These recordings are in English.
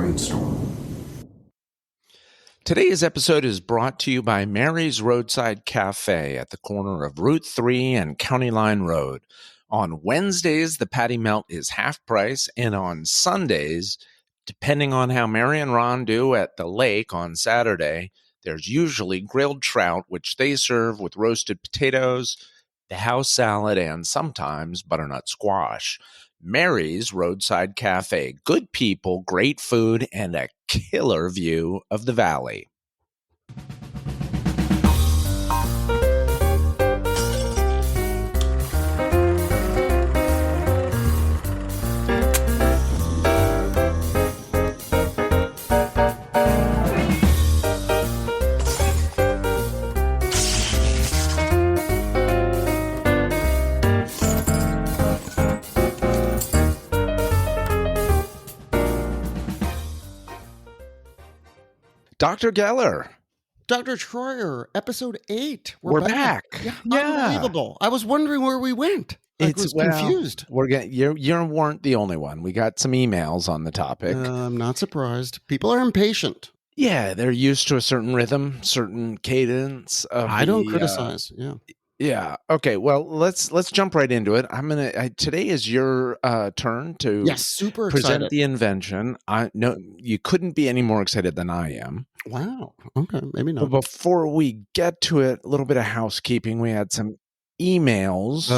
brainstorm. Today's episode is brought to you by Mary's Roadside Cafe at the corner of Route 3 and County Line Road. On Wednesdays, the patty melt is half price, and on Sundays, depending on how Mary and Ron do at the lake on Saturday, there's usually grilled trout, which they serve with roasted potatoes, the house salad, and sometimes butternut squash. Mary's Roadside Cafe. Good people, great food, and a killer view of the valley. Dr. Geller. Dr. Troyer, episode 8. We're back. Yeah. Unbelievable. I was wondering where we went. I was confused. You weren't the only one. We got some emails on the topic. I'm not surprised. People are impatient. Yeah, they're used to a certain rhythm, certain cadence. I don't criticize. Yeah. Okay. Well, let's jump right into it. Today is your turn to super present excited. the invention. You couldn't be any more excited than I am. Wow. Okay. Maybe not. But before we get to it, a little bit of housekeeping. We had some emails.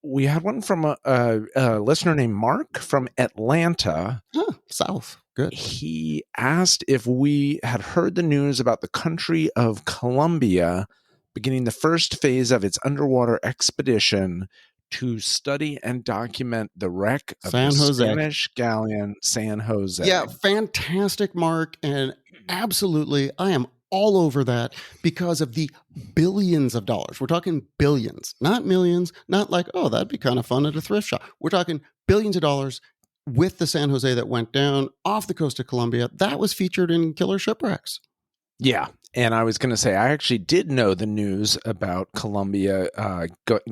We had one from a listener named Mark from Atlanta. South. Good. He asked if we had heard the news about the country of Colombia beginning the first phase of its underwater expedition to study and document the wreck of the Spanish galleon San Jose. Yeah, fantastic, Mark. And absolutely, I am all over that because of the billions of dollars. We're talking billions, not millions, not like, oh, that'd be kind of fun at a thrift shop. We're talking billions of dollars with the San Jose that went down off the coast of Colombia. That was featured in Killer Shipwrecks. Yeah. And I was going to say, I actually did know the news about Colombia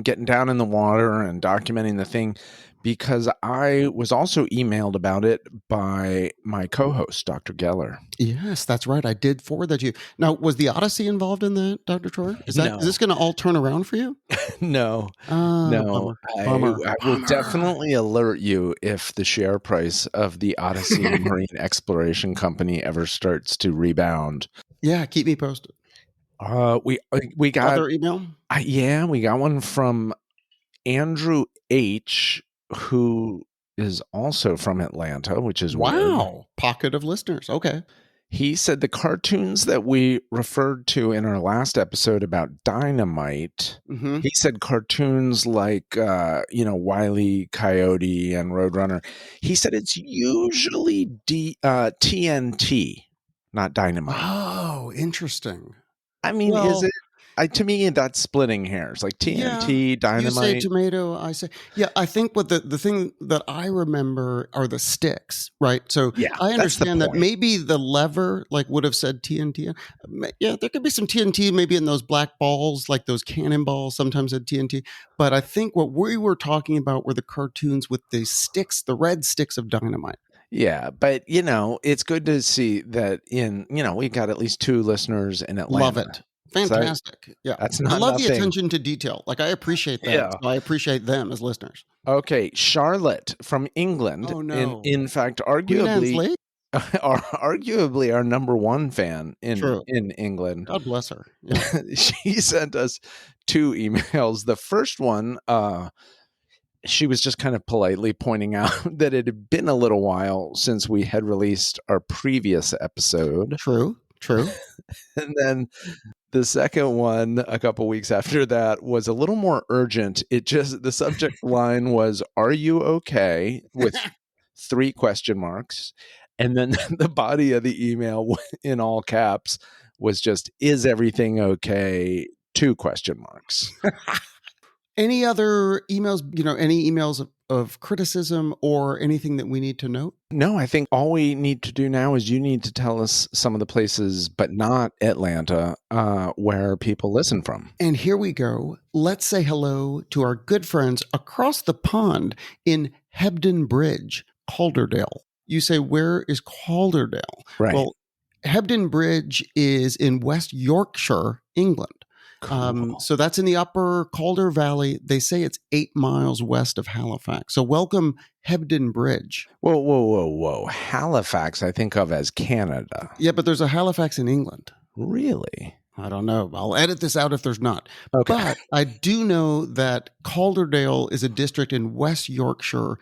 getting down in the water and documenting the thing because I was also emailed about it by my co-host, Dr. Geller. Yes, that's right. I did forward that to you. Now, was the Odyssey involved in that, Dr. Troy? Is this going to all turn around for you? No. Bummer. I will definitely alert you if the share price of the Odyssey Marine Exploration Company ever starts to rebound. Yeah, keep me posted. We got other email. We got one from Andrew H, who is also from Atlanta, which is weird. Pocket of listeners. Okay. He said the cartoons that we referred to in our last episode about dynamite. Mm-hmm. He said cartoons like Wile E. Coyote and Roadrunner. He said it's usually TNT. Not dynamite. Oh, interesting. I mean, is it? To me, that's splitting hairs. Like TNT, dynamite. You say tomato, I say... Yeah, I think what the thing that I remember are the sticks, right? So I understand that maybe the lever would have said TNT. Yeah, there could be some TNT maybe in those black balls, like those cannonballs sometimes had TNT. But I think what we were talking about were the cartoons with the sticks, the red sticks of dynamite. Yeah, but, it's good to see that we've got at least 2 listeners in Atlanta. Love it. Fantastic. That's not I love the attention to detail. I appreciate that. Yeah. So I appreciate them as listeners. Okay, Charlotte from England. Oh, no. In fact, arguably our number 1 fan in England. God bless her. Yeah. She sent us 2 emails. The first one, she was just kind of politely pointing out that it had been a little while since we had released our previous episode. True. And then the second one, a couple weeks after that, was a little more urgent. The subject line was, "Are you okay?" with 3 question marks. And then the body of the email in all caps was just, "Is everything okay?" 2 question marks. Any other emails, any emails of criticism or anything that we need to note? No, I think all we need to do now is you need to tell us some of the places, but not Atlanta, where people listen from. And here we go. Let's say hello to our good friends across the pond in Hebden Bridge, Calderdale. you say, where is Calderdale? Right. Well, Hebden Bridge is in West Yorkshire, England. Cool. So that's in the upper Calder Valley. They say it's 8 miles west of Halifax. So welcome, Hebden Bridge. Whoa. Halifax, I think of as Canada. Yeah, but there's a Halifax in England. Really? I don't know. I'll edit this out if there's not. Okay. But I do know that Calderdale is a district in West Yorkshire,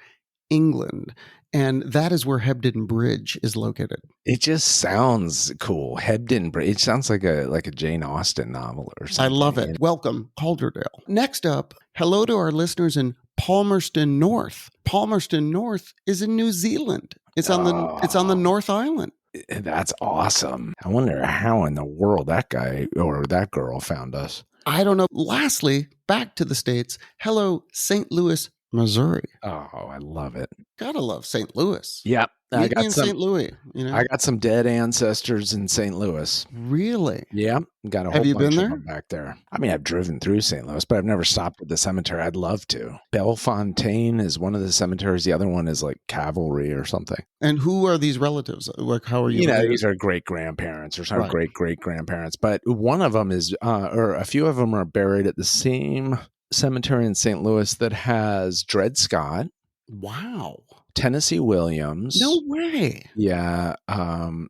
England. And that is where Hebden Bridge is located. It just sounds cool. Hebden Bridge. It sounds like a Jane Austen novel or something. I love it. Welcome, Calderdale. Next up, hello to our listeners in Palmerston North. Palmerston North is in New Zealand. It's on the North Island. That's awesome. I wonder how in the world that guy or that girl found us. I don't know. Lastly, back to the States. Hello, St. Louis, Missouri. Oh, I love it. Gotta love St. Louis. Yep. I got St. Louis. You know? I got some dead ancestors in St. Louis. Really? Yeah. Got a Have whole you bunch been of there? them back there. I mean, I've driven through St. Louis, but I've never stopped at the cemetery. I'd love to. Bellefontaine is one of the cemeteries. The other one is like Cavalry or something. And who are these relatives? Like, how are you? These are great grandparents or some Right. great grandparents. But one of them is, or a few of them are buried at the same cemetery in St. Louis that has Dred Scott. Wow. Tennessee Williams. No way. Yeah.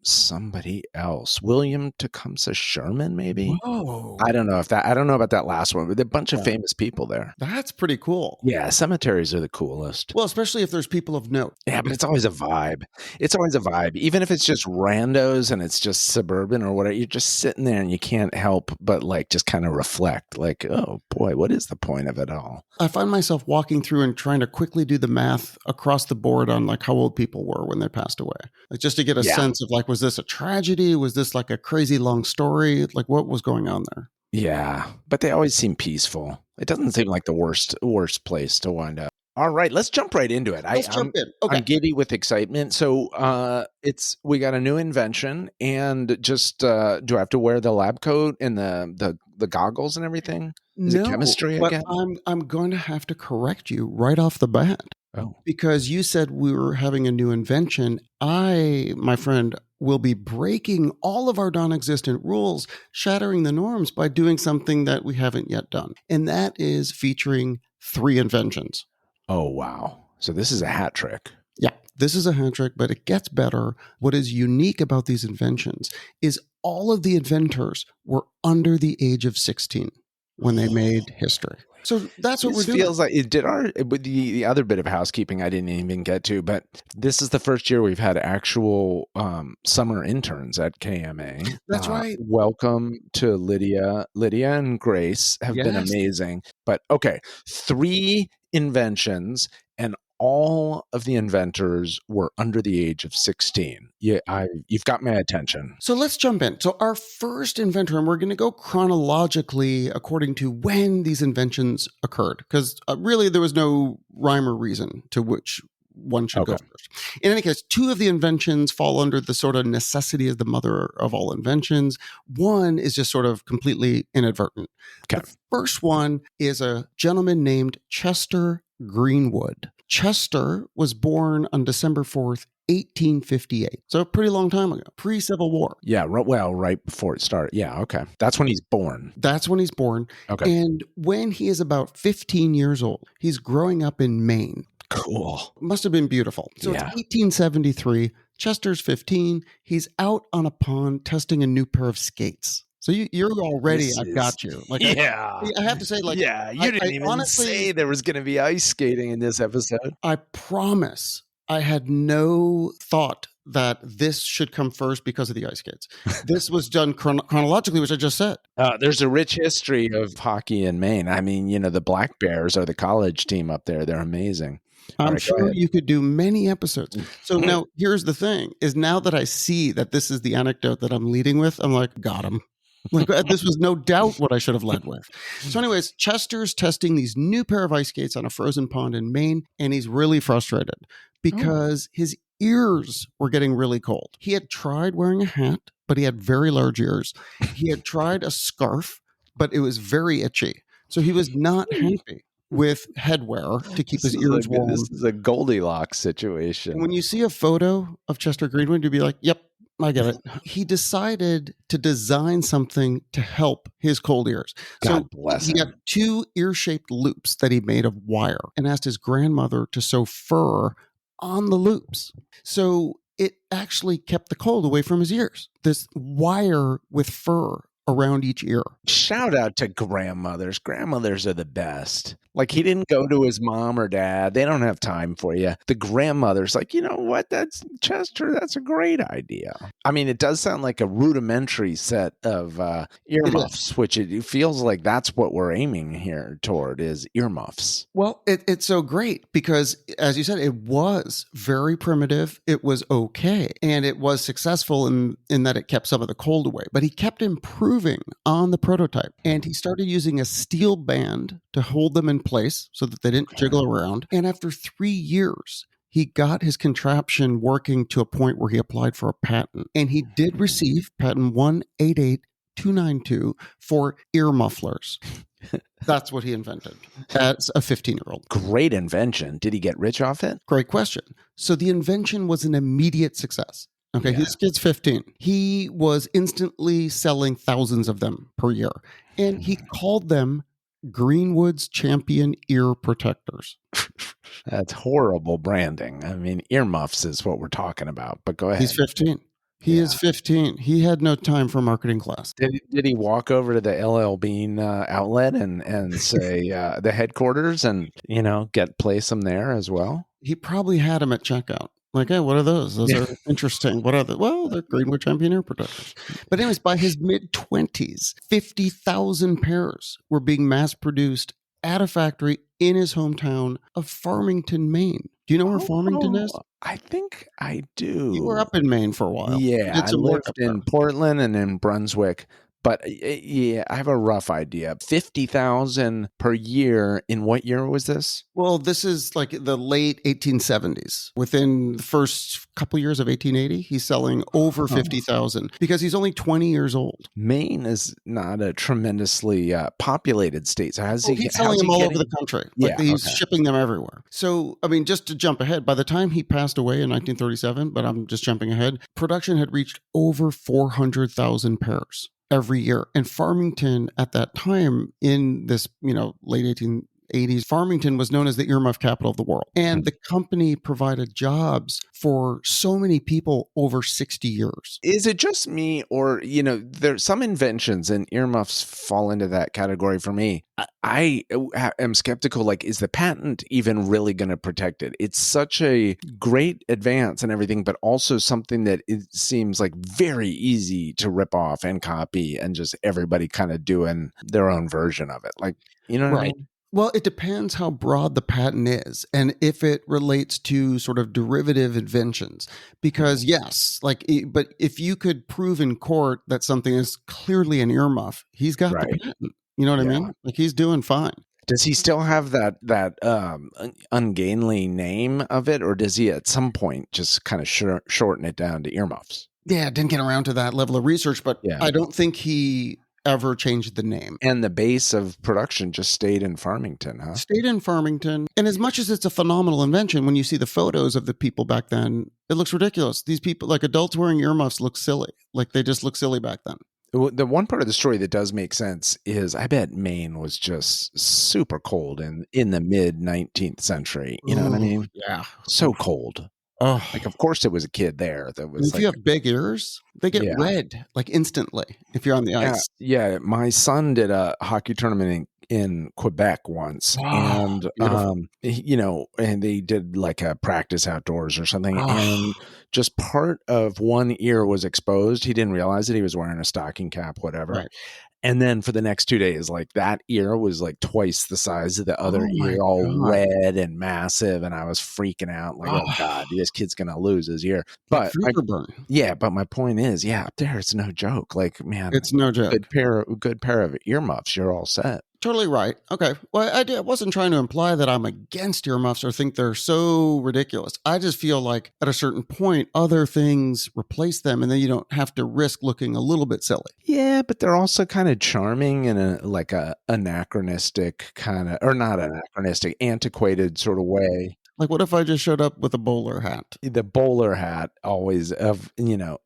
Somebody else. William Tecumseh Sherman, maybe? Whoa. I don't know about that last one, but there are a bunch of famous people there. That's pretty cool. Yeah, cemeteries are the coolest. Well, especially if there's people of note. Yeah, but it's always a vibe. Even if it's just randos and it's just suburban or whatever, you're just sitting there and you can't help but like just kind of reflect like, oh boy, what is the point of it all? I find myself walking through and trying to quickly do the math across the board on like how old people were when they passed away. Like just to get a sense of like, was this a tragedy? Was this like a crazy long story? Like what was going on there? Yeah, but they always seem peaceful. It doesn't seem like the worst place to wind up. All right, let's jump right into it. Let's jump in. Okay. I'm giddy with excitement. So we got a new invention, and just do I have to wear the lab coat and the goggles and everything? Is it chemistry again? I'm going to have to correct you right off the bat. Oh. Because you said we were having a new invention. I, my friend, will be breaking all of our non-existent rules, shattering the norms by doing something that we haven't yet done. And that is featuring 3 inventions. Oh, wow. So this is a hat trick. Yeah, this is a hat trick, but it gets better. What is unique about these inventions is all of the inventors were under the age of 16 when they made history. So that's what we're doing. Feels like it did the other bit of housekeeping I didn't even get to, but this is the first year we've had actual summer interns at KMA. That's right. Welcome to Lydia. Lydia and Grace have been amazing. But okay, 3 inventions, and all of the inventors were under the age of 16. Yeah, you've got my attention. So let's jump in. So our first inventor, and we're going to go chronologically according to when these inventions occurred, because really there was no rhyme or reason to which one should go first. In any case, 2 of the inventions fall under the sort of necessity as the mother of all inventions. One is just sort of completely inadvertent. Okay. The first one is a gentleman named Chester Greenwood. Chester was born on December 4th, 1858. So a pretty long time ago, pre-Civil War. Yeah, well, right before it started. Yeah, okay. That's when he's born. Okay. And when he is about 15 years old, he's growing up in Maine. Cool. Must have been beautiful. So it's 1873. Chester's 15. He's out on a pond testing a new pair of skates. So you're already, I've got you. Like, I have to say, like, you didn't even honestly say there was going to be ice skating in this episode. I promise I had no thought that this should come first because of the ice skates. This was done chronologically, which I just said. There's a rich history of hockey in Maine. I mean, the Black Bears are the college team up there. They're amazing. I'm sure you could do many episodes. So now here's the thing is now that I see that this is the anecdote that I'm leading with, I'm like, got him. Like this was no doubt what I should have led with. So anyways, Chester's testing these new pair of ice skates on a frozen pond in Maine, and he's really frustrated because his ears were getting really cold. He had tried wearing a hat, but he had very large ears. He had tried a scarf, but it was very itchy. So he was not happy. with headwear to keep his This is ears warm. a Goldilocks And situation. when you see a photo of Chester Greenwood, you'd be like, yep, I get it. He decided to design something to help his cold ears. God So bless he got him. 2 ear-shaped loops that he made of wire and asked his grandmother to sew fur on the loops. So it actually kept the cold away from his ears. This wire with fur around each ear. Shout out to grandmothers. Grandmothers are the best. Like, he didn't go to his mom or dad. They don't have time for you. The grandmother's like, you know what? That's Chester. That's a great idea. I mean, it does sound like a rudimentary set of earmuffs, which it feels like that's what we're aiming here toward is earmuffs. Well, it's so great because, as you said, it was very primitive. It was okay. And it was successful in that it kept some of the cold away. But he kept improving on the prototype. And he started using a steel band to hold them in place so that they didn't jiggle around. And after 3 years, he got his contraption working to a point where he applied for a patent. And he did receive patent 188,292 for ear mufflers. That's what he invented as a 15-year-old. Great invention. Did he get rich off it? Great question. So the invention was an immediate success. Okay, This kid's 15. He was instantly selling thousands of them per year. And he called them Greenwood's Champion Ear Protectors. That's horrible branding. I mean, earmuffs is what we're talking about, but go ahead. He's 15. He is 15. He had no time for marketing class. Did he walk over to the LL Bean outlet and say the headquarters and, place them there as well? He probably had them at checkout. Like, hey, what are those? Those are interesting. What are they? Well, they're Greenwood Champion Ear Protectors. But anyways, by his mid-20s, 50,000 pairs were being mass-produced at a factory in his hometown of Farmington, Maine. Do you know where Farmington is? I think I do. You were up in Maine for a while. Yeah, I lived in Portland and in Brunswick. But I have a rough idea. 50,000 per year. In what year was this? Well, this is like the late 1870s. Within the first couple years of 1880, he's selling over 50,000 because he's only 20 years old. Maine is not a tremendously populated state. So he's selling them all over the country. He's shipping them everywhere. So, I mean, just to jump ahead, by the time he passed away in 1937, but I'm just jumping ahead, production had reached over 400,000 pairs every year. And Farmington at that time in this, late 1880s, Farmington was known as the earmuff capital of the world. And the company provided jobs for so many people over 60 years. Is it just me or, there's some inventions and earmuffs fall into that category for me. I am skeptical, like, is the patent even really going to protect it? It's such a great advance and everything, but also something that it seems like very easy to rip off and copy and just everybody kind of doing their own version of it. Like, you know what I mean? Well, it depends how broad the patent is and if it relates to sort of derivative inventions. Because but if you could prove in court that something is clearly an earmuff, he's got the patent. You know what I mean? Like, he's doing fine. Does he still have that ungainly name of it, or does he at some point just kind of shorten it down to earmuffs? Yeah, didn't get around to that level of research, but I don't think he ever changed the name. And the base of production just stayed in Farmington, huh? Stayed in Farmington. And as much as it's a phenomenal invention, when you see the photos of the people back then, it looks ridiculous. These people, like adults wearing earmuffs, look silly. Like, they just look silly back then. The one part of the story that does make sense is I bet Maine was just super cold in the mid 19th century. You know what I mean? Yeah. So cold. Oh. Like, of course there was a kid there that was if you have big ears, they get red like instantly if you're on the ice. Yeah. My son did a hockey tournament in Quebec once, and and they did like a practice outdoors or something, and just part of one ear was exposed. He didn't realize that he was wearing a stocking cap, whatever. Right. And then for the next 2 days, like, that ear was like twice the size of the other ear, all red and massive. And I was freaking out, like, oh God, this kid's going to lose his ear. But but my point is, up there, it's no joke. Like, man, it's no joke. Good pair of earmuffs, you're all set. Totally right. Okay. Well, I wasn't trying to imply that I'm against earmuffs or think they're so ridiculous. I just feel like at a certain point, other things replace them, and then you don't have to risk looking a little bit silly. Yeah, but they're also kind of charming in a anachronistic kind of, or not anachronistic, antiquated sort of way. Like, what if I just showed up with a bowler hat? The bowler hat always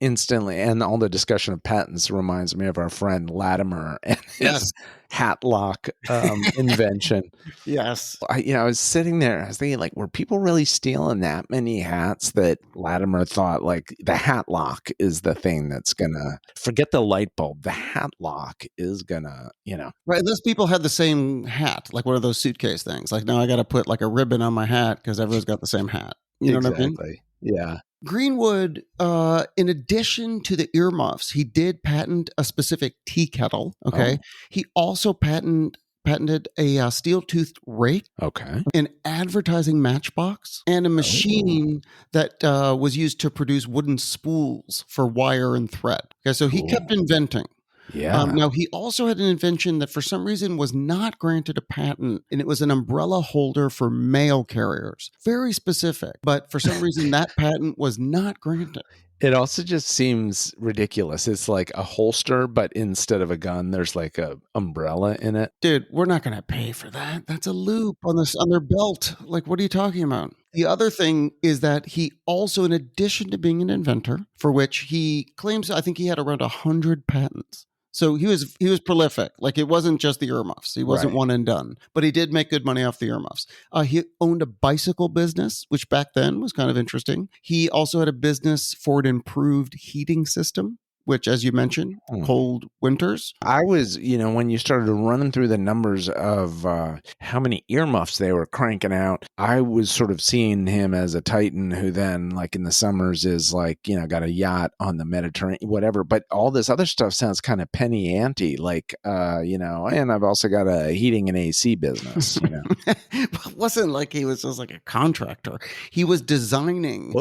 instantly, and all the discussion of patents reminds me of our friend Latimer and his hat lock invention. Yes. I was sitting there, I was thinking, like, were people really stealing that many hats that Latimer thought, like, the hat lock is the thing that's gonna, forget the light bulb, the hat lock is gonna, Right. Those people had the same hat, like one of those suitcase things. Like, now I got to put like a ribbon on my hat because everyone's got the same hat. You know what I mean? Exactly. Yeah. Greenwood, in addition to the earmuffs, he did patent a specific tea kettle. Okay. He also patented a steel-toothed rake, an advertising matchbox, and a machine that was used to produce wooden spools for wire and thread. Okay, so he kept inventing. Yeah. Now, he also had an invention that for some reason was not granted a patent, and it was an umbrella holder for mail carriers. Very specific, but for some reason that patent was not granted. It also just seems ridiculous. It's like a holster, but instead of a gun, there's like a umbrella in it. Dude, we're not going to pay for that. That's a loop on their belt. Like, what are you talking about? The other thing is that he also, in addition to being an inventor, for which he claims, I think he had around 100 patents. So he was prolific. Like, it wasn't just the earmuffs. He wasn't one and done, but he did make good money off the earmuffs. He owned a bicycle business, which back then was kind of interesting. He also had a business for an improved heating system, which, as you mentioned, cold winters. I was, when you started running through the numbers of how many earmuffs they were cranking out, I was sort of seeing him as a titan who then, like in the summers, is like, got a yacht on the Mediterranean, whatever. But all this other stuff sounds kind of penny ante, like, and I've also got a heating and AC business, It wasn't like he was just like a contractor. He was designing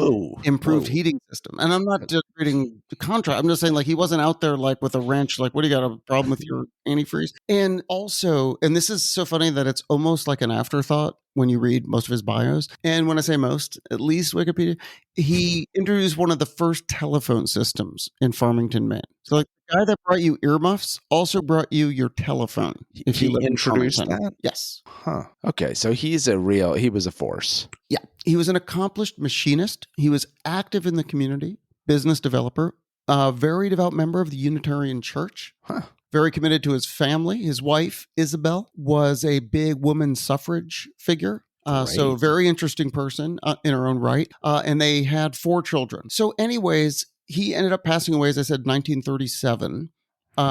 improved heating system. And I'm not just reading the contract. I'm just saying, like, he wasn't out there like with a wrench, like, what do you got, a problem with your antifreeze? And also, and this is so funny that it's almost like an afterthought when you read most of his bios. And when I say most, at least Wikipedia, he introduced one of the first telephone systems in Farmington, Maine. So, like, the guy that brought you earmuffs also brought you your telephone. If he you introduced that? Yes. Huh. Okay. So he was a force. Yeah. He was an accomplished machinist. He was active in the community, business developer, a very devout member of the Unitarian Church. Very committed to his family. His wife, Isabel, was a big woman suffrage figure. So very interesting person in her own right. And they had 4 children. So anyways, he ended up passing away, as I said, 1937.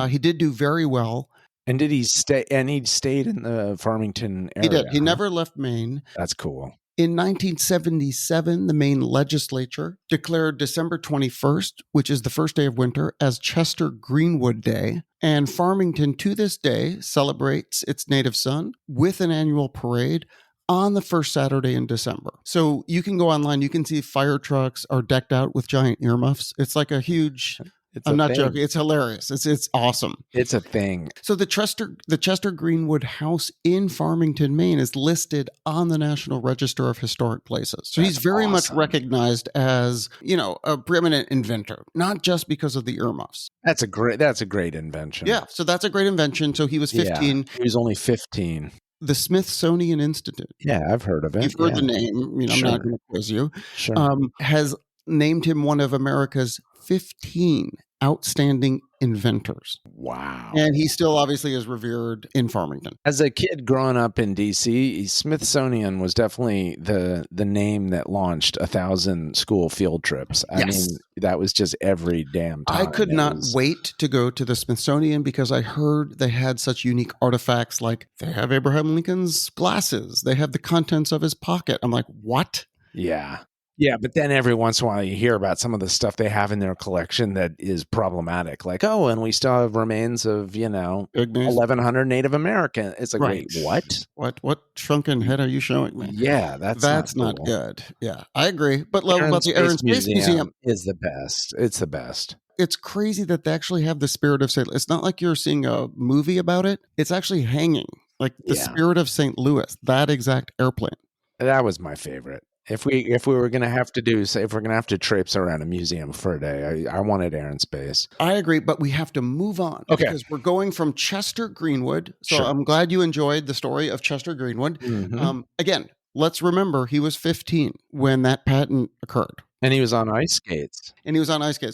He did do very well. And did he stay? And he stayed in the Farmington area. He did. He never left Maine. That's cool. In 1977, the Maine legislature declared December 21st, which is the first day of winter, as Chester Greenwood Day. And Farmington, to this day, celebrates its native son with an annual parade on the first Saturday in December. So you can go online, you can see fire trucks are decked out with giant earmuffs. It's like a huge... I'm not joking. It's hilarious. It's awesome. It's a thing. So the Chester Greenwood House in Farmington, Maine is listed on the National Register of Historic Places. So he's very much recognized as, a preeminent inventor, not just because of the earmuffs. That's a great invention. Yeah. So that's a great invention. So he was 15. Yeah, he was only 15. The Smithsonian Institute. Yeah, I've heard of it. You've heard the name. I'm not going to quiz you. Sure. Has named him one of America's 15 outstanding inventors. Wow. And he still obviously is revered in Farmington. As a kid growing up in DC, Smithsonian was definitely the name that launched 1,000 school field trips. I mean, that was just every damn time. I could not wait to go to the Smithsonian because I heard they had such unique artifacts, like they have Abraham Lincoln's glasses. They have the contents of his pocket. I'm like, what? Yeah. Yeah, but then every once in a while you hear about some of the stuff they have in their collection that is problematic. Like, and we still have remains of, 1,100 Native American. It's like, wait, what? What shrunken head are you showing me? Yeah, that's not cool. good. Yeah, I agree. But about the Air and Space Museum is the best. It's the best. It's crazy that they actually have the spirit of sale. It's not like you're seeing a movie about it. It's actually hanging. Like the Spirit of St. Louis, that exact airplane. That was my favorite. If we were gonna have to traipse around a museum for a day, I wanted Air and Space. I agree, but we have to move on because we're going from Chester Greenwood. So Sure. I'm glad you enjoyed the story of Chester Greenwood. Mm-hmm. Again, let's remember he was 15 when that patent occurred. And he was on ice skates.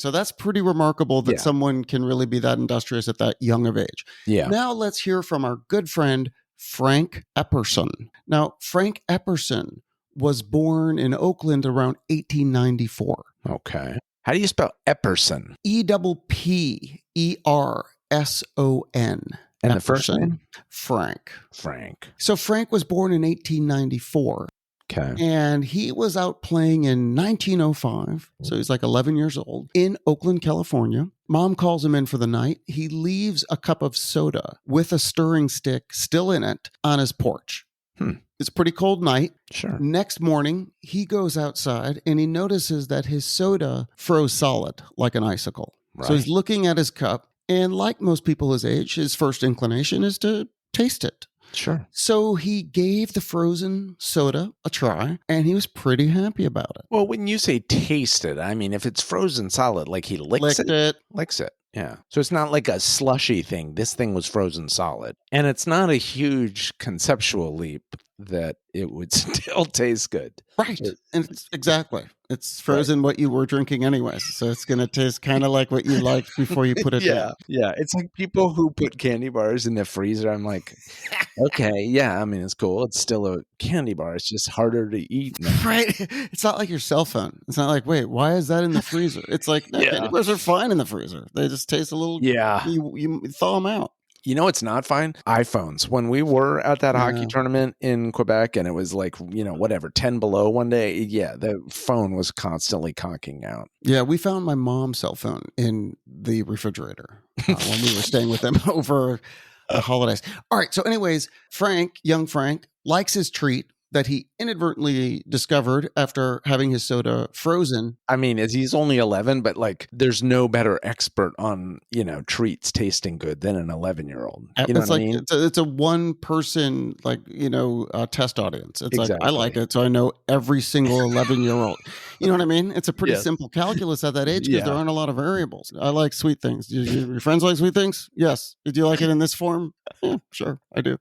So that's pretty remarkable that someone can really be that industrious at that young of age. Yeah. Now let's hear from our good friend, Frank Epperson. Now, Frank Epperson was born in Oakland around 1894. Okay. How do you spell Epperson? Epperson. And the first name? Frank. Frank. So Frank was born in 1894. Okay. And he was out playing in 1905. So he's like 11 years old in Oakland, California. Mom calls him in for the night. He leaves a cup of soda with a stirring stick still in it on his porch. It's a pretty cold night. Sure. Next morning, he goes outside and he notices that his soda froze solid like an icicle. Right. So he's looking at his cup. And like most people his age, his first inclination is to taste it. Sure. So he gave the frozen soda a try, and he was pretty happy about it. Well, when you say taste it, I mean, if it's frozen solid, like he licks it. Licks it. Yeah. So it's not like a slushy thing. This thing was frozen solid. And it's not a huge conceptual leap that it would still taste good. Right. And it's frozen what you were drinking anyways. So it's going to taste kind of like what you liked before you put it in. Yeah. It's like people who put candy bars in the freezer. I'm like, okay, yeah, I mean, it's cool. It's still a candy bar. It's just harder to eat now. Right. It's not like your cell phone. It's not like, wait, why is that in the freezer? It's like, no, candy bars are fine in the freezer. They just taste a little, you thaw them out. You know what's not fine? iPhones. When we were at that hockey tournament in Quebec and it was like, 10 below one day, the phone was constantly conking out. Yeah, we found my mom's cell phone in the refrigerator when we were staying with them over the holidays. All right, so anyways, young Frank, likes his treat that he inadvertently discovered after having his soda frozen. I mean, he's only 11, but there's no better expert on, treats tasting good than an 11-year-old. You know what I mean? It's a one-person, test audience. It's like, I like it, so I know every single 11-year-old. You know what I mean? It's a pretty simple calculus at that age because there aren't a lot of variables. I like sweet things. Do your friends like sweet things? Yes. Do you like it in this form? Yeah, sure, I do.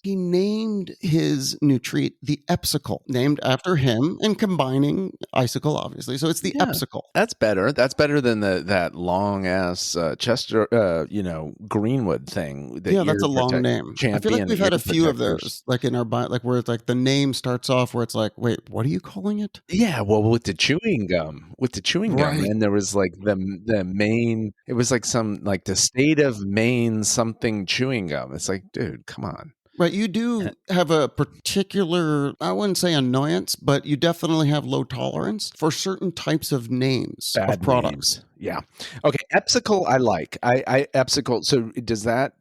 He named his new treat the Epsicle, named after him and combining icicle, obviously. So it's the Epsicle. That's better. That's better than that long ass Chester, Greenwood thing. That's a long name. I feel like we've had a few of those, like in our where it's like the name starts off where it's like, wait, what are you calling it? Yeah, well, with the chewing gum, and there was like the Maine. It was like some like the state of Maine something chewing gum. It's like, dude, come on. Right, you do have a particular, I wouldn't say annoyance, but you definitely have low tolerance for certain types of names of products. Names. Yeah. Okay, Epsicle I like. I Epsicle, so does that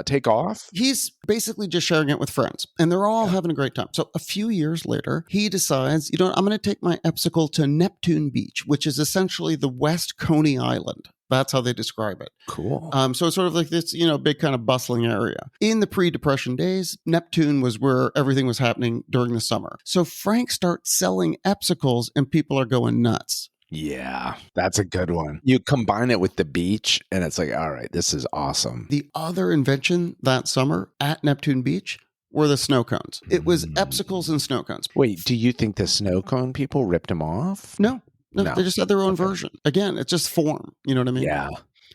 take off? He's basically just sharing it with friends, and they're all having a great time. So a few years later, he decides, I'm going to take my Epsicle to Neptune Beach, which is essentially the West Coney Island. That's how they describe it. Cool. So it's sort of like this, big kind of bustling area. In the pre-Depression days, Neptune was where everything was happening during the summer. So Frank starts selling Epsicles and people are going nuts. Yeah, that's a good one. You combine it with the beach and it's like, all right, this is awesome. The other invention that summer at Neptune Beach were the snow cones. It was Epsicles and snow cones. Wait, do you think the snow cone people ripped them off? No, they just had their own version. Again, it's just form. You know what I mean? Yeah.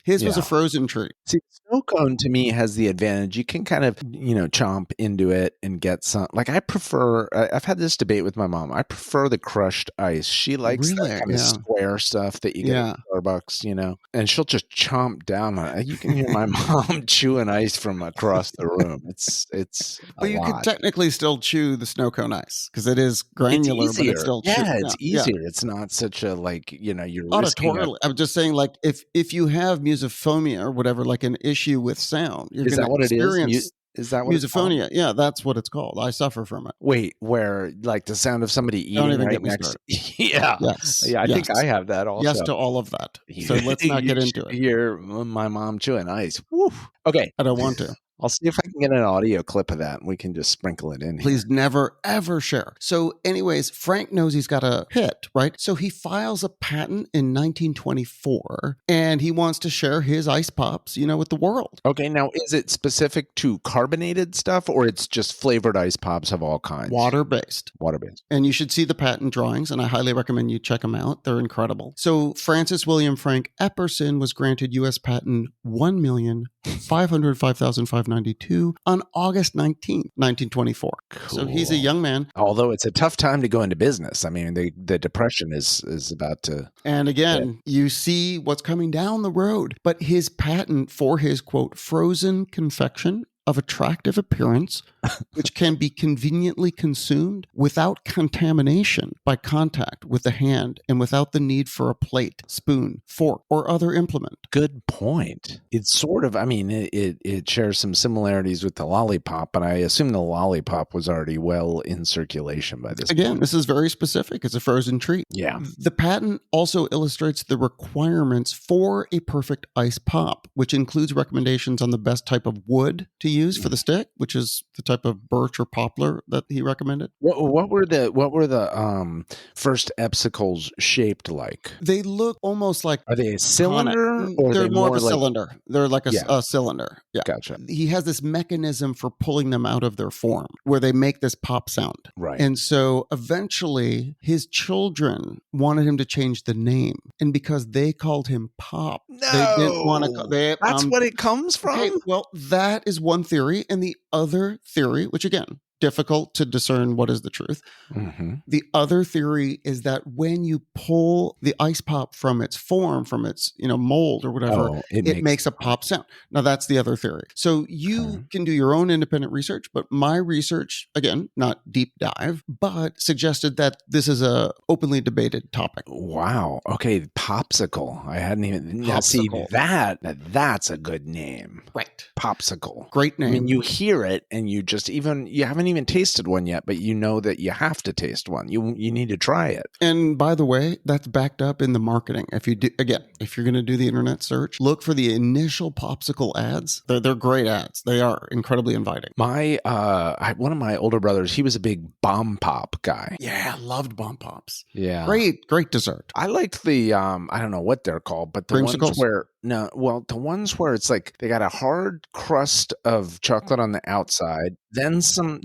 His was a frozen treat. See, snow cone to me has the advantage. You can kind of, chomp into it and get some. Like I've had this debate with my mom. I prefer the crushed ice. She likes that kind of square stuff that you get at Starbucks, and she'll just chomp down on it. You can hear my mom chewing ice from across the room. It's But you could technically still chew the snow cone ice because it is granular, but it's still it's easier. It's not such a you're auditorily. I'm just saying, if you have misophonia or whatever, like an issue with sound, you're going to experience. Is that what misophonia? Yeah, that's what it's called. I suffer from it. Wait, where like the sound of somebody eating right next? Yeah, I think I have that also. Yes to all of that. So let's not get into it. Hear my mom chewing ice. Woo. Okay, I don't want to. I'll see if I can get an audio clip of that and we can just sprinkle it in Please here. never, ever share. So anyways, Frank knows he's got a hit, right? So he files a patent in 1924 and he wants to share his ice pops, with the world. Okay, now is it specific to carbonated stuff or it's just flavored ice pops of all kinds? Water-based. Water-based. And you should see the patent drawings, and I highly recommend you check them out. They're incredible. So Francis William Frank Epperson was granted U.S. patent 1,505,592 on August 19th, 1924. Cool. So he's a young man. Although it's a tough time to go into business. I mean, the depression is about to... And again, you see what's coming down the road. But his patent for his, quote, frozen confection of attractive appearance, which can be conveniently consumed without contamination by contact with the hand and without the need for a plate, spoon, fork, or other implement. Good point. It's sort of, it shares some similarities with the lollipop, but I assume the lollipop was already well in circulation by this point. This is very specific. It's a frozen treat. Yeah. The patent also illustrates the requirements for a perfect ice pop, which includes recommendations on the best type of wood to use for the stick, which is the type of birch or poplar that he recommended. What were the first epsicles shaped like? They look almost like... Are they a cylinder? Or they're more of a cylinder. They're like a cylinder. Yeah. Gotcha. He has this mechanism for pulling them out of their form where they make this pop sound. Right. And so eventually his children wanted him to change the name. And because they called him Pop, they didn't want to... That's what it comes from? Okay, well, that is one theory. And the other theory, which again, difficult to discern what is the truth. Mm-hmm. The other theory is that when you pull the ice pop from its form, from its mold or whatever, it makes a pop sound. Now that's the other theory. So you can do your own independent research, but my research, again, not deep dive, but suggested that this is a openly debated topic. Wow. Okay, popsicle. I hadn't even... Now see, that's a good name. Right. Popsicle. Great name. I mean, you hear it and you haven't even tasted one yet, but you know that you have to taste one. You need to try it. And by the way, that's backed up in the marketing. If you're going to do the internet search, look for the initial popsicle ads. They're great ads. They are incredibly inviting. One of my older brothers, he was a big bomb pop guy. Yeah, loved bomb pops. Yeah. Great dessert. I liked the, I don't know what they're called, but the Creamsicles? ones where... No, well, the ones where it's like they got a hard crust of chocolate on the outside, then some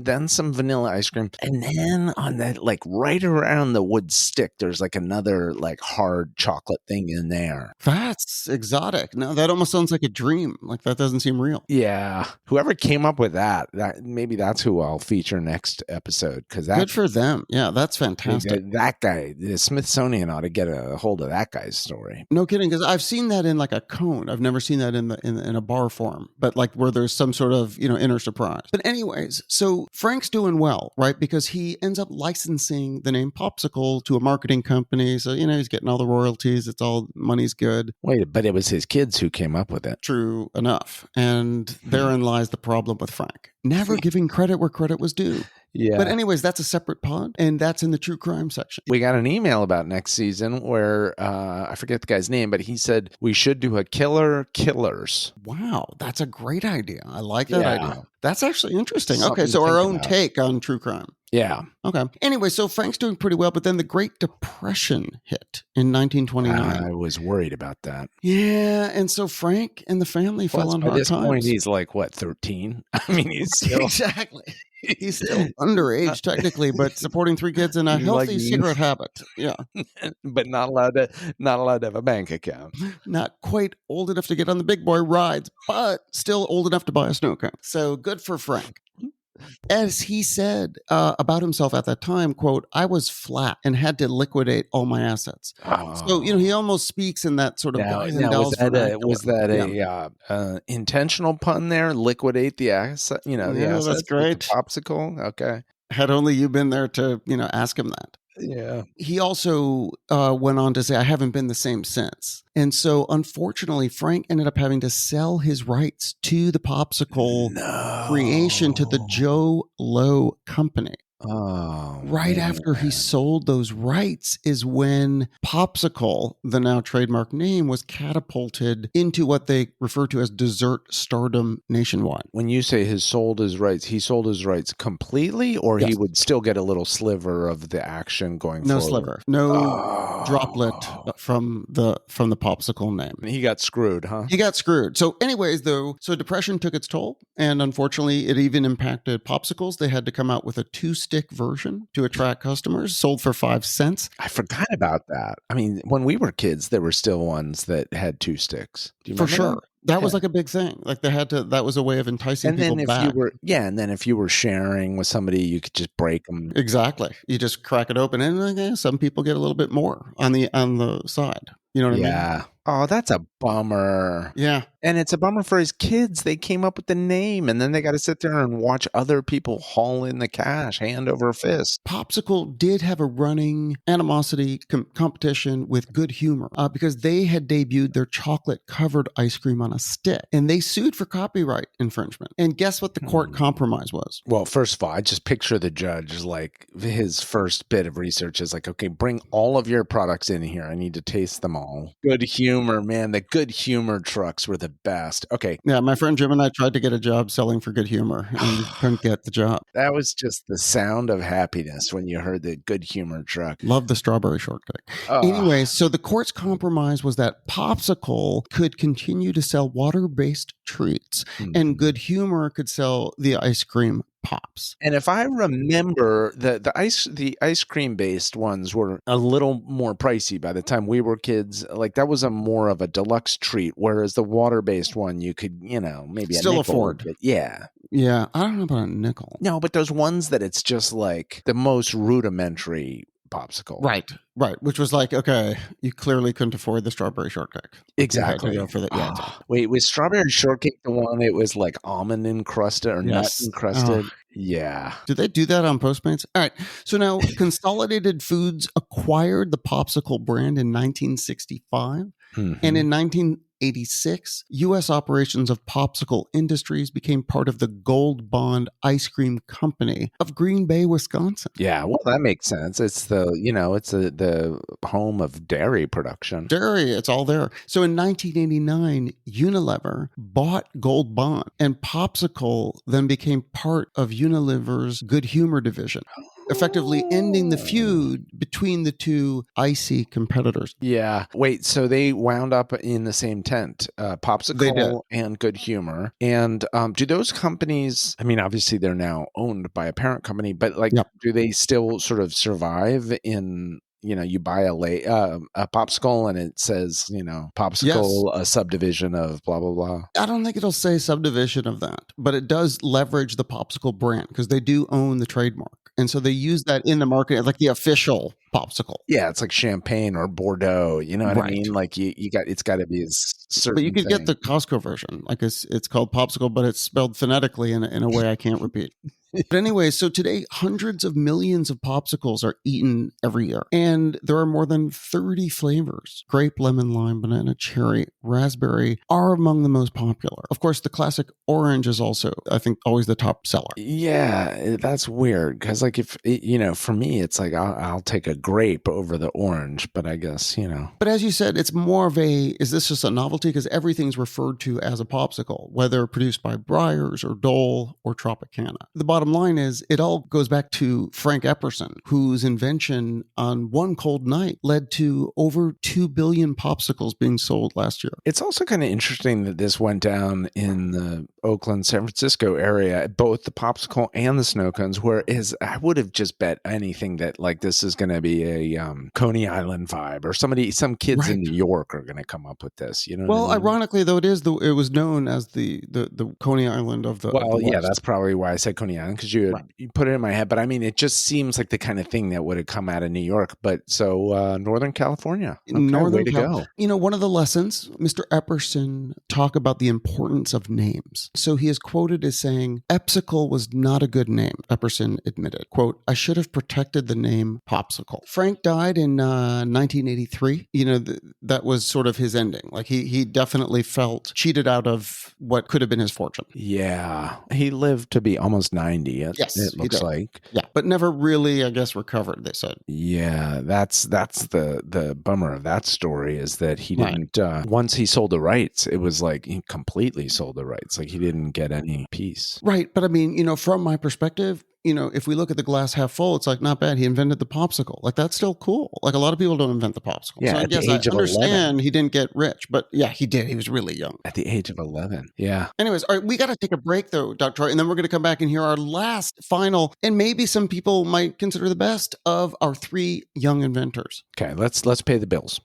vanilla ice cream, and then on that, like right around the wood stick, there's like another like hard chocolate thing in there. That's exotic. No, that almost sounds like a dream. Like that doesn't seem real. Yeah, whoever came up with that maybe that's who I'll feature next episode because good for them. Yeah, that's fantastic. That guy, the Smithsonian ought to get a hold of that guy's story. No kidding, because I've seen that in like a cone. I've never seen that in a bar form, but like where there's some sort of inner surprise. But anyways, so Frank's doing well, right? Because he ends up licensing the name Popsicle to a marketing company. So he's getting all the royalties. It's all money's good. Wait, but it was his kids who came up with it. True enough, and therein lies the problem with Frank. Never giving credit where credit was due. Yeah. But anyways, that's a separate pod, and that's in the true crime section. We got an email about next season where I forget the guy's name, but he said we should do a killers. Wow, that's a great idea. I like that idea. That's actually interesting. Okay, so our own take on true crime. Yeah. Okay. Anyway, so Frank's doing pretty well, but then the Great Depression hit in 1929. I was worried about that. Yeah, and so Frank and the family fell on hard times. At this point, he's like, what, 13? I mean, he's still... Exactly. He's still underage, technically, but supporting 3 kids in a healthy cigarette habit. Yeah. But not allowed to have a bank account. Not quite old enough to get on the big boy rides, but still old enough to buy a snow cone. So good for Frank. As he said about himself at that time, quote, I was flat and had to liquidate all my assets. Oh. So, he almost speaks in that sort of guys and dolls. Was that a intentional pun there? Liquidate the asset, the assets. That's great. Popsicle. Okay. Had only you been there to, ask him that. Yeah. He also went on to say, I haven't been the same since. And so, unfortunately, Frank ended up having to sell his rights to the Popsicle creation to the Joe Low Company. Oh, Right after he man. sold those rights is when Popsicle, the now trademark name, was catapulted into what they refer to as dessert stardom nationwide. When you say he sold his rights completely, or he Yes. would still get a little sliver of the action going No forward? sliver, no droplet Oh. from the Popsicle name. He got screwed, huh? He got screwed. So, anyways, though, so depression took its toll, and unfortunately, it even impacted popsicles. They had to come out with a 2-stick version to attract customers, sold for 5 cents. I forgot about that. I mean, when we were kids, there were still ones that had 2 sticks. Do you For remember sure. that? That Yeah. was like a big thing. Like they had to, that was a way of enticing And people then back. and then if you were sharing with somebody, you could just break them. Exactly. You just crack it open, and some people get a little bit more on the side. You know what I mean? Yeah. Oh, that's a bummer. Yeah. And it's a bummer for his kids. They came up with the name, and then they got to sit there and watch other people haul in the cash, hand over fist. Popsicle did have a running animosity competition with Good Humor because they had debuted their chocolate-covered ice cream on a stick, and they sued for copyright infringement. And guess what the court compromise was? Well, first of all, I just picture the judge, like his first bit of research is like, okay, bring all of your products in here. I need to taste them all. Good Humor, man. The Good Humor trucks were the best. Okay. Yeah, my friend Jim and I tried to get a job selling for Good Humor and couldn't get the job. That was just the sound of happiness when you heard the Good Humor truck. Love the strawberry shortcake. Anyway, so the court's compromise was that Popsicle could continue to sell water-based treats and Good Humor could sell the ice cream pops. And if I remember, the ice cream based ones were a little more pricey by the time we were kids. Like that was a more of a deluxe treat, whereas the water based one you could, maybe still a nickel, afford. But yeah. Yeah, I don't know about a nickel. No, but those ones that it's just like the most rudimentary popsicle. Right. Which was like, okay, you clearly couldn't afford the strawberry shortcake. Exactly. You had to go for that. Yeah. Wait, was strawberry shortcake the one that was like almond encrusted or nut encrusted? Yeah. Did they do that on Postmates? All right. So now Consolidated Foods acquired the Popsicle brand in 1965. And in 1986, U.S. operations of Popsicle Industries became part of the Gold Bond Ice Cream Company of Green Bay, Wisconsin. Yeah, well, that makes sense. It's the home of dairy production. Dairy, it's all there. So in 1989, Unilever bought Gold Bond, and Popsicle then became part of Unilever's Good Humor division, effectively ending the feud between the two icy competitors. Yeah. Wait, so they wound up in the same tent, Popsicle and Good Humor. And do those companies, I mean, obviously they're now owned by a parent company, but do they still sort of survive in, you buy a popsicle and it says, Popsicle, a subdivision of blah, blah, blah. I don't think it'll say subdivision of that, but it does leverage the Popsicle brand because they do own the trademark. And so they use that in the market, like the official popsicle. Yeah, it's like champagne or Bordeaux. You know what I mean? Like it's got to be a certain. But you could get the Costco version. Like it's called popsicle, but it's spelled phonetically in a way I can't repeat. But anyway, so today hundreds of millions of popsicles are eaten every year, and there are more than 30 flavors. Grape, lemon, lime, banana, cherry, raspberry are among the most popular. Of course, the classic orange is also, I think, always the top seller. Yeah, that's weird because, like, if for me, it's like I'll take a grape over the orange, but I guess But as you said, it's more of is this just a novelty? Because everything's referred to as a popsicle, whether produced by Breyers or Dole or Tropicana. The bottom line is it all goes back to Frank Epperson, whose invention on one cold night led to over 2 billion popsicles being sold last year. It's also kind of interesting that this went down in the Oakland, San Francisco area, both the popsicle and the snow cones, whereas I would have just bet anything that like this is going to be a Coney Island vibe or some kids in New York are going to come up with this. Well, ironically, though, it was known as the Coney Island of the yeah, that's probably why I said Coney Island, because you put it in my head. But I mean, it just seems like the kind of thing that would have come out of New York. But so Northern California, way to go. One of the lessons, Mr. Epperson talk about the importance of names. So he is quoted as saying, Epsicle was not a good name, Epperson admitted. Quote, I should have protected the name Popsicle. Frank died in 1983. That was sort of his ending. Like he definitely felt cheated out of what could have been his fortune. Yeah. He lived to be almost 90. 90, it looks like. Yeah, but never really, I guess, recovered, they said. Yeah, that's the bummer of that story, is that he didn't, once he sold the rights, it was like he completely sold the rights. Like he didn't get any piece. Right. But I mean, from my perspective, if we look at the glass half full, it's like, not bad. He invented the popsicle. Like, that's still cool. Like, a lot of people don't invent the popsicle. Yeah, so I guess I understand he didn't get rich, but yeah, he did. He was really young. At the age of 11. Yeah. Anyways, all right, we got to take a break though, Dr. Troy, and then we're going to come back and hear our last, final, and maybe some people might consider the best of our 3 young inventors. Okay, let's pay the bills.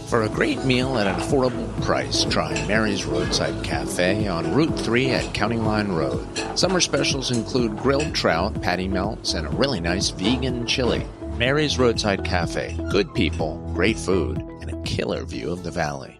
For a great meal at an affordable price, try Mary's Roadside Cafe on Route 3 at County Line Road. Summer specials include grilled trout, patty melts, and a really nice vegan chili. Mary's Roadside Cafe. Good people, great food, and a killer view of the valley.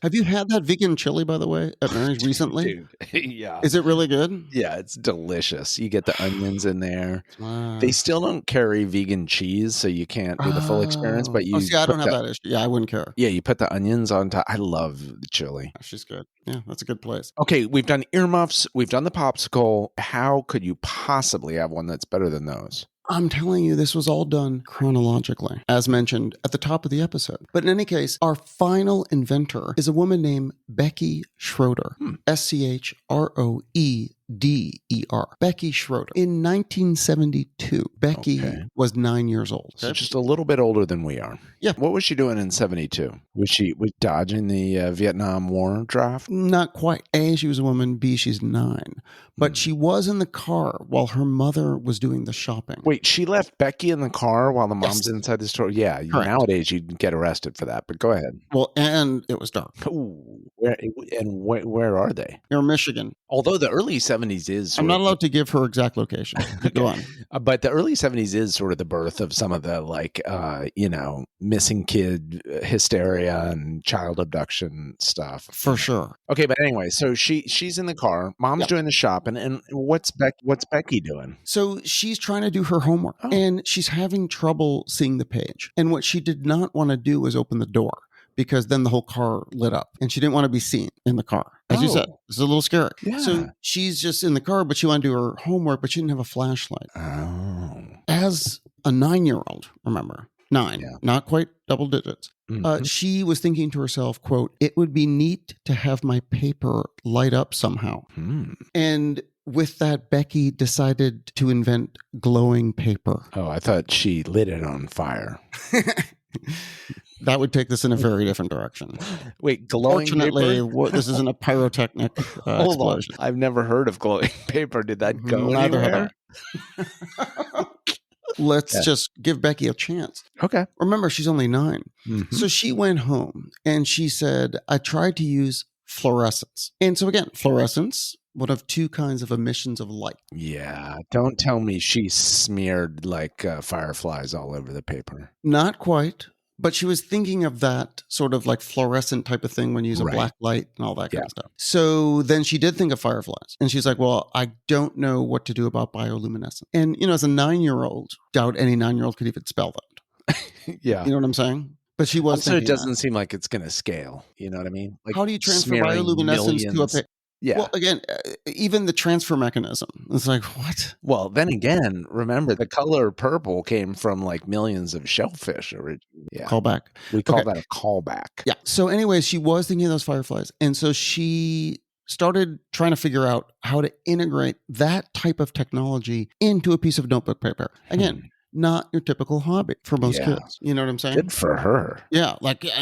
Have you had that vegan chili, by the way, at Mary's recently? Dude, yeah. Is it really good? Yeah, it's delicious. You get the onions in there. Wow. They still don't carry vegan cheese, so you can't do the full experience. But you see, I don't have that issue. Yeah, I wouldn't care. Yeah, you put the onions on top. I love the chili. She's good. Yeah, that's a good place. Okay, we've done earmuffs. We've done the popsicle. How could you possibly have one that's better than those? I'm telling you, this was all done chronologically, as mentioned at the top of the episode. But in any case, our final inventor is a woman named Becky Schroeder. Schroeder. Becky Schroeder. In 1972, Becky was 9 years old. So just a little bit older than we are. Yeah. What was she doing in 72? Was she dodging the Vietnam War draft? Not quite. A, she was a woman. B, she's 9. But she was in the car while her mother was doing the shopping. Wait, she left Becky in the car while the mom's inside the store? Yeah, nowadays you'd get arrested for that, but go ahead. Well, and it was dark. Ooh, where are they? Near Michigan. Although the early 70s is... I'm not allowed to give her exact location. Go on. But the early 70s is sort of the birth of some of the, missing kid hysteria and child abduction stuff. For sure. Okay, but anyway, so she's in the car. Mom's doing the shopping. And what's Becky doing? So she's trying to do her homework, and she's having trouble seeing the page. And what she did not want to do was open the door, because then the whole car lit up, and she didn't want to be seen in the car. As you said, this is a little scary. Yeah. So she's just in the car, but she wanted to do her homework, but she didn't have a flashlight. Oh. As a 9-year-old, remember, 9, not quite double digits. She was thinking to herself, quote, "It would be neat to have my paper light up somehow." And with that, Becky decided to invent glowing paper. Oh, I thought she lit it on fire. That would take this in a very different direction. Wait, glowing Fortunately, paper? This isn't a pyrotechnic explosion. I've never heard of glowing paper. Did that go anywhere? Let's just give Becky a chance. Okay. Remember, she's only 9. So she went home and she said, "I tried to use fluorescence." And so again, fluorescence, one of 2 kinds of emissions of light. Yeah. Don't tell me she smeared fireflies all over the paper. Not quite. But she was thinking of that sort of like fluorescent type of thing when you use a black light and all that kind of stuff. So then she did think of fireflies. And she's like, well, I don't know what to do about bioluminescence. And, as a 9-year-old, doubt any 9-year-old could even spell that. Yeah. You know what I'm saying? But she was also, it doesn't seem like it's going to scale. You know what I mean? Like, how do you transfer bioluminescence to a paper? Yeah. Well, again, even the transfer mechanism, it's like, what? Well, then again, remember the color purple came from millions of shellfish originally. Yeah. Callback. We call that a callback. Yeah. So anyway, she was thinking of those fireflies. And so she started trying to figure out how to integrate that type of technology into a piece of notebook paper. Again, not your typical hobby for most kids. You know what I'm saying? Good for her. Yeah.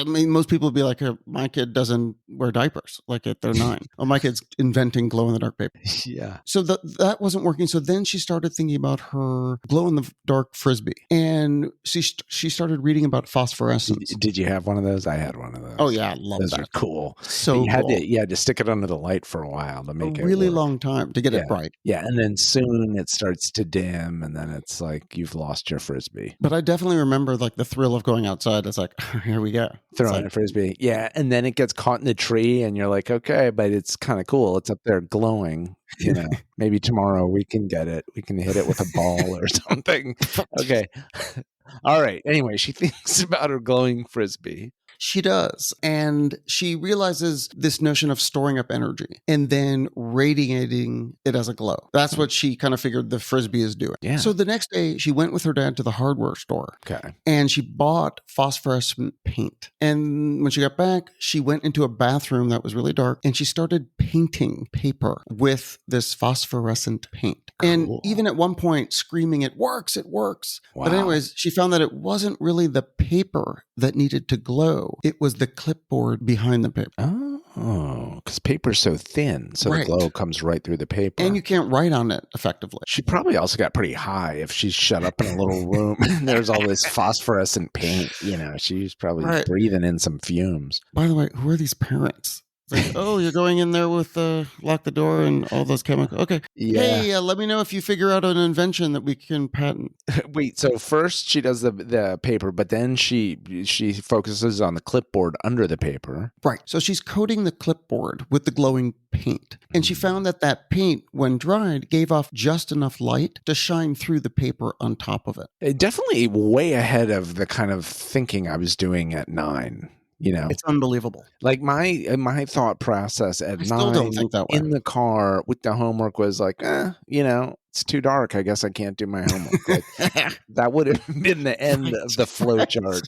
Most people would be like, my kid doesn't wear diapers at they're 9. Oh, my kid's inventing glow-in-the-dark paper. Yeah. So that wasn't working. So then she started thinking about her glow-in-the-dark Frisbee. And she started reading about phosphorescence. Did you have one of those? I had one of those. Oh, yeah. I love that. Those are cool. So you had to stick it under the light for a while to make it a really work. long time to get it bright. Yeah. And then soon it starts to dim, and then it's like you've lost lost your Frisbee. But I definitely remember like the thrill of going outside. It's like, here we go. Throwing a Frisbee. Yeah. And then it gets caught in the tree and you're like, okay, but it's kind of cool. It's up there glowing. Maybe tomorrow we can get it. We can hit it with a ball or something. Okay. All right. Anyway, she thinks about her glowing Frisbee. She does. And she realizes this notion of storing up energy and then radiating it as a glow. That's what she kind of figured the Frisbee is doing. Yeah. So the next day, she went with her dad to the hardware store. Okay. And she bought phosphorescent paint. And when she got back, she went into a bathroom that was really dark and she started painting paper with this phosphorescent paint. Cool. And even at one point screaming, it works, it works. Wow. But anyways, she found that it wasn't really the paper that needed to glow. It was the clipboard behind the paper. Oh, because paper's so thin, so the glow comes right through the paper. And you can't write on it effectively. She probably also got pretty high if she's shut up in a little room and there's all this phosphorescent paint. She's probably breathing in some fumes. By the way, who are these parents? Like, oh, you're going in there with lock the door and all those chemicals. Okay. Yeah. Hey, let me know if you figure out an invention that we can patent. Wait, so first she does the paper, but then she focuses on the clipboard under the paper. Right. So she's coating the clipboard with the glowing paint. And she found that paint, when dried, gave off just enough light to shine through the paper on top of it. Definitely way ahead of the kind of thinking I was doing at 9. It's unbelievable. Like my thought process at 9 still don't think that way. In the car with the homework was like, it's too dark. I guess I can't do my homework. Like, that would have been the end of the flow chart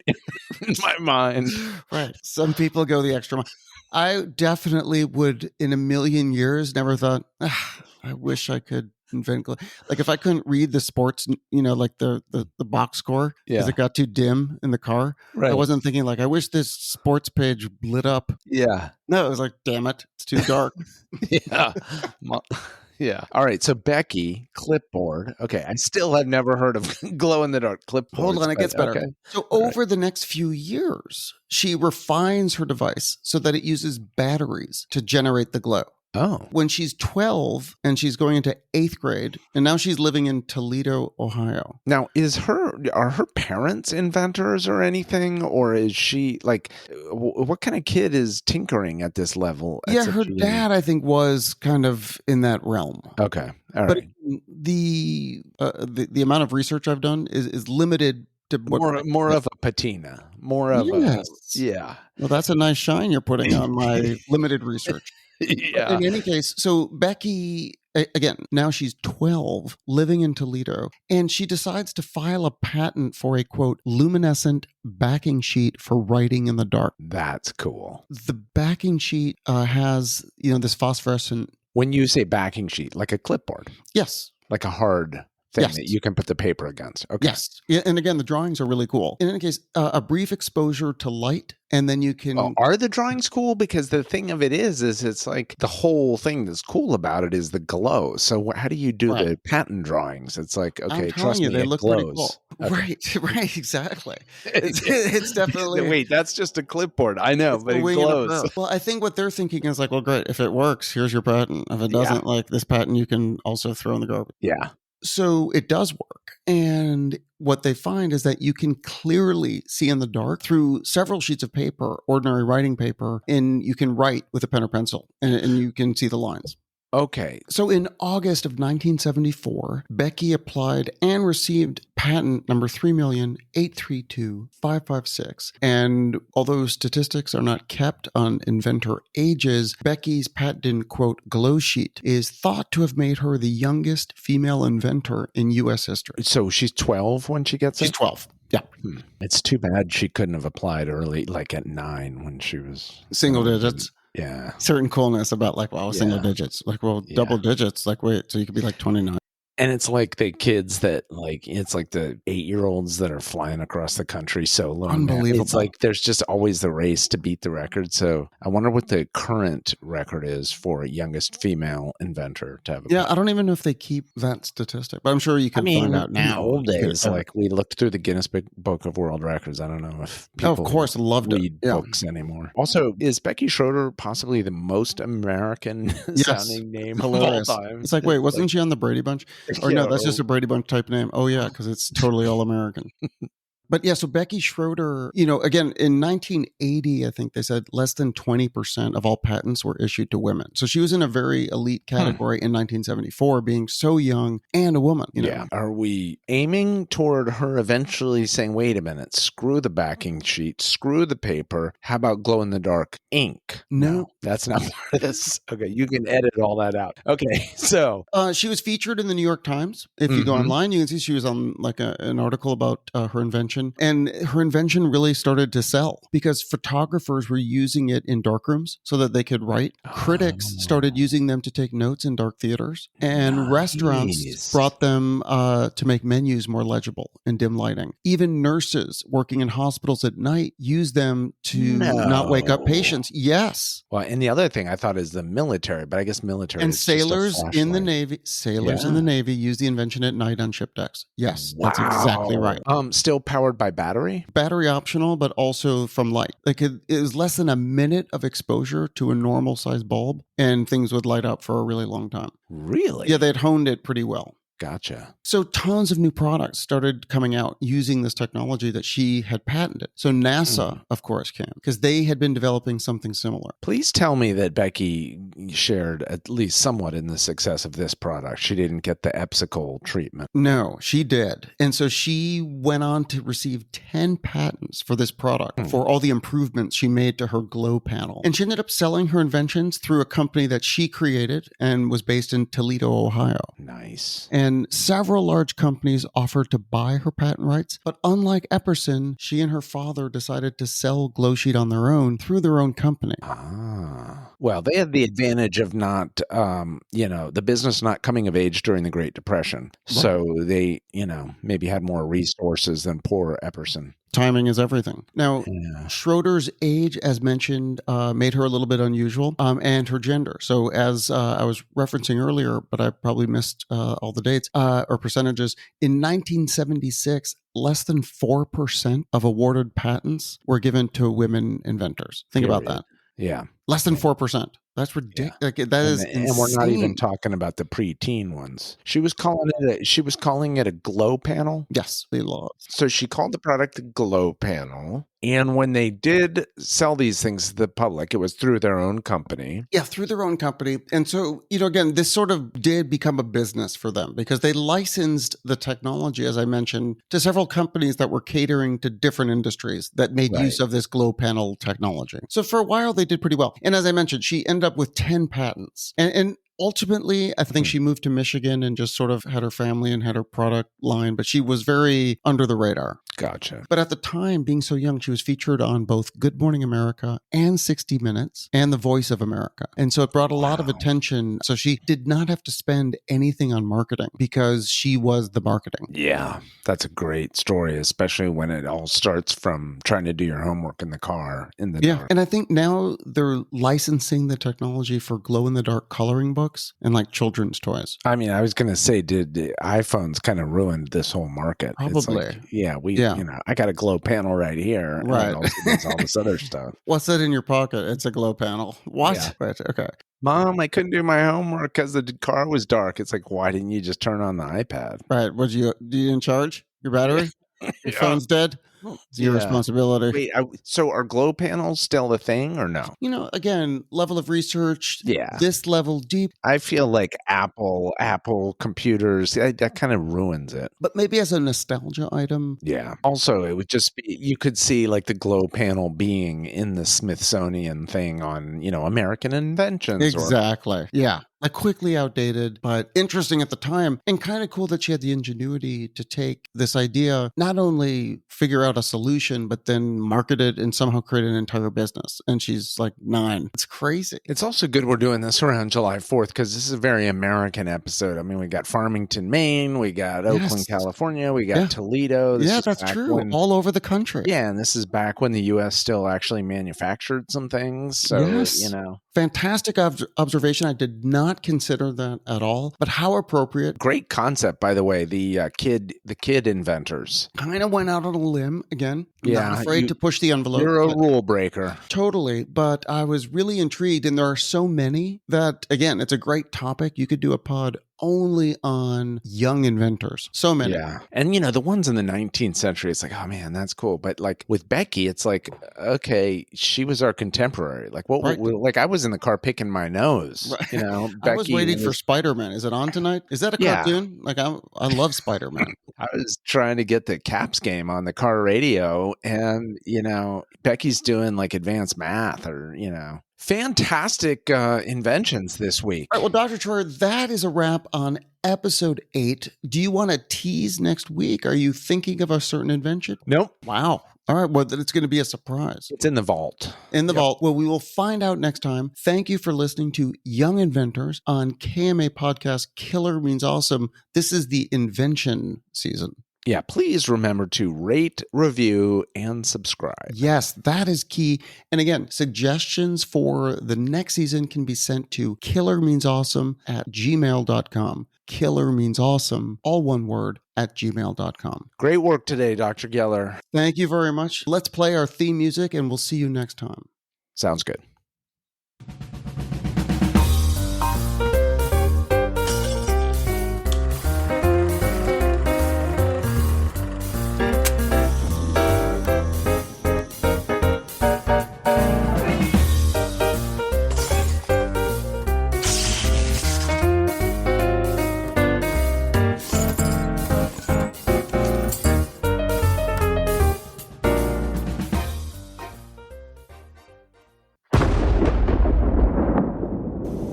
in my mind. Right. Some people go the extra mile. I definitely would, in a million years, never thought, I wish I could invent glow. Like if I couldn't read the sports, like the box score because it got too dim in the car. Right. I wasn't thinking like, I wish this sports page lit up. Yeah. No, it was like, damn it, it's too dark. Yeah. Yeah. All right. So Becky, clipboard. Okay. I still have never heard of glow in the dark clipboard. Hold on, it gets better. Okay. So over the next few years, she refines her device so that it uses batteries to generate the glow. Oh. When she's 12 and she's going into 8th grade, and now she's living in Toledo, Ohio. Now, are her parents inventors or anything? Or is she like, what kind of kid is tinkering at this level? Yeah, her dad, I think, was kind of in that realm. Okay. All right. The amount of research I've done is limited to more of a patina. More of yeah. Well, that's a nice shine you're putting on my limited research. Yeah. But in any case, so Becky, again, now she's 12, living in Toledo, and she decides to file a patent for a, quote, luminescent backing sheet for writing in the dark. That's cool. The backing sheet has, this phosphorescent. When you say backing sheet, like a clipboard? Yes. Like a hard thing that you can put the paper against. Okay. Yes. Yeah, and again, the drawings are really cool. In any case, a brief exposure to light, and then you can... Oh, are the drawings cool? Because the thing of it is it's like the whole thing that's cool about it is the glow. So how do you do the patent drawings? It's like, okay, trust me, they it look glows. Pretty cool. Okay. Right, exactly. It's definitely... Wait, that's just a clipboard. I know, but it glows. Well, I think what they're thinking is like, well, great, if it works, here's your patent. If it doesn't, like this patent, you can also throw in the garbage. Yeah. So it does work. And what they find is that you can clearly see in the dark through several sheets of paper, ordinary writing paper, and you can write with a pen or pencil and you can see the lines. Okay. So in August of 1974, Becky applied and received patent number 3,832,556. And although statistics are not kept on inventor ages, Becky's patented, quote, glow sheet is thought to have made her the youngest female inventor in U.S. history. So she's 12 when she gets it? She's 12. Yeah. It's too bad she couldn't have applied early, like at 9 when she was... Single digits. Yeah. Certain coolness about like, well, single digits. Like, well, double digits. Like, wait, so you could be like 29. And it's like the kids that like, it's like the 8-year-olds that are flying across the country solo. Unbelievable. It's like there's just always the race to beat the record. So I wonder what the current record is for youngest female inventor to have. I don't even know if they keep that statistic, but I'm sure you can find out now. In old days, like we looked through the Guinness Book of World Records. I don't know if people of course loved read books anymore. Also, is Becky Schroeder possibly the most American sounding name of all time? It's like, wait, wasn't she on the Brady Bunch? Or no, that's just a Brady Bunch type name. Oh, yeah, because it's totally all American. But yeah, so Becky Schroeder, again, in 1980, I think they said less than 20% of all patents were issued to women. So she was in a very elite category in 1974, being so young and a woman. Yeah. Are we aiming toward her eventually saying, wait a minute, screw the backing sheet, screw the paper. How about glow in the dark ink? No, that's not part of this. Okay. You can edit all that out. Okay. So she was featured in the New York Times. If you go online, you can see she was on like an article about her invention. And her invention really started to sell because photographers were using it in darkrooms so that they could write. Critics started using them to take notes in dark theaters. And restaurants brought them to make menus more legible in dim lighting. Even nurses working in hospitals at night use them to not wake up patients. Yes. Well, and the other thing I thought is the military, but I guess military and is sailors just a in the Navy. Sailors in the Navy use the invention at night on ship decks. Yes, that's exactly right. Still powered by battery? Battery optional, but also from light. Like it was less than a minute of exposure to a normal size bulb, and things would light up for a really long time. Really? Yeah, they had honed it pretty well. Gotcha. So tons of new products started coming out using this technology that she had patented. So NASA, of course, came because they had been developing something similar. Please tell me that Becky shared at least somewhat in the success of this product. She didn't get the Epsical treatment. No, she did. And so she went on to receive 10 patents for this product for all the improvements she made to her glow panel. And she ended up selling her inventions through a company that she created and was based in Toledo, Ohio. Nice. And several large companies offered to buy her patent rights. But unlike Epperson, she and her father decided to sell Glow Sheet on their own through their own company. Well, they had the advantage of not, the business not coming of age during the Great Depression. Right. So they, maybe had more resources than poor Epperson. Timing is everything. Now, Schroeder's age, as mentioned, made her a little bit unusual, and her gender. So as I was referencing earlier, but I probably missed all the dates or percentages, in 1976, less than 4% of awarded patents were given to women inventors. Think about that. Yeah. Less than 4%. That's ridiculous. Yeah. Like, that is insane. And we're not even talking about the preteen ones. She was calling it a glow panel. Yes, they love. So she called the product the glow panel. And when they did sell these things to the public, it was through their own company. Yeah, through their own company. And so, again, this sort of did become a business for them because they licensed the technology, as I mentioned, to several companies that were catering to different industries that made use of this glow panel technology. So for a while, they did pretty well. And as I mentioned, she ended up with 10 patents. And ultimately, I think she moved to Michigan and just sort of had her family and had her product line, but she was very under the radar. Gotcha. But at the time, being so young, she was featured on both Good Morning America and 60 Minutes and The Voice of America. And so it brought a lot of attention. So she did not have to spend anything on marketing because she was the marketing. Yeah, that's a great story, especially when it all starts from trying to do your homework in the car in the dark. And I think now they're licensing the technology for glow-in-the-dark coloring books and like children's toys. I mean, I was going to say, did the iPhones kind of ruined this whole market? Probably. I got a glow panel right here. Right. And also there's all this other stuff. What's that in your pocket? It's a glow panel. What? Yeah. Right. Okay. Mom, I couldn't do my homework because the car was dark. It's like, why didn't you just turn on the iPad? Right. Do you didn't charge your battery? Your phone's dead? It's your responsibility. Wait, so are glow panels still the thing or no? Again, level of research. Yeah. This level deep. I feel like Apple computers, that kind of ruins it. But maybe as a nostalgia item. Yeah. Also, it would just be, you could see like the glow panel being in the Smithsonian thing on, American inventions. Exactly. Yeah. Like quickly outdated, but interesting at the time, and kind of cool that she had the ingenuity to take this idea, not only figure out a solution, but then market it and somehow create an entire business. And she's like 9. It's crazy. It's also good we're doing this around July 4th because this is a very American episode. I mean, we got Farmington, Maine, we got Oakland, California, we got Toledo. That's true. All over the country. Yeah, and this is back when the U.S. still actually manufactured some things. So, Fantastic observation. I did not consider that at all, but how appropriate. Great concept, by the way, the kid inventors. Kind of went out on a limb again. Not afraid to push the envelope. You're a rule breaker. Totally, but I was really intrigued, and there are so many that, again, it's a great topic. You could do a pod only on young inventors. So many. Yeah. And, the ones in the 19th century, it's like, oh, man, that's cool. But like with Becky, it's like, okay, she was our contemporary. Like, Right. like I was in the car picking my nose, Right. I Becky was waiting for Spider-Man. Is it on tonight? Is that a cartoon? Like, I love Spider-Man. I was trying to get the Caps game on the car radio, and, Becky's doing like advanced math or, fantastic inventions this week. All right, well, Dr. Troyer, that is a wrap on episode 8. Do you want to tease next week? Are you thinking of a certain invention? Nope. Wow. All right, well, then it's going to be a surprise. It's in the vault. In the vault. Well, we will find out next time. Thank you for listening to Young Inventors on KMA Podcast Killer Means Awesome. This is the invention season. Yeah, please remember to rate, review, and subscribe. Yes, that is key. And again, suggestions for the next season can be sent to killermeansawesome@gmail.com. Killermeansawesome, all one word, @gmail.com. Great work today, Dr. Geller. Thank you very much. Let's play our theme music and we'll see you next time. Sounds good.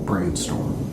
Brainstorm.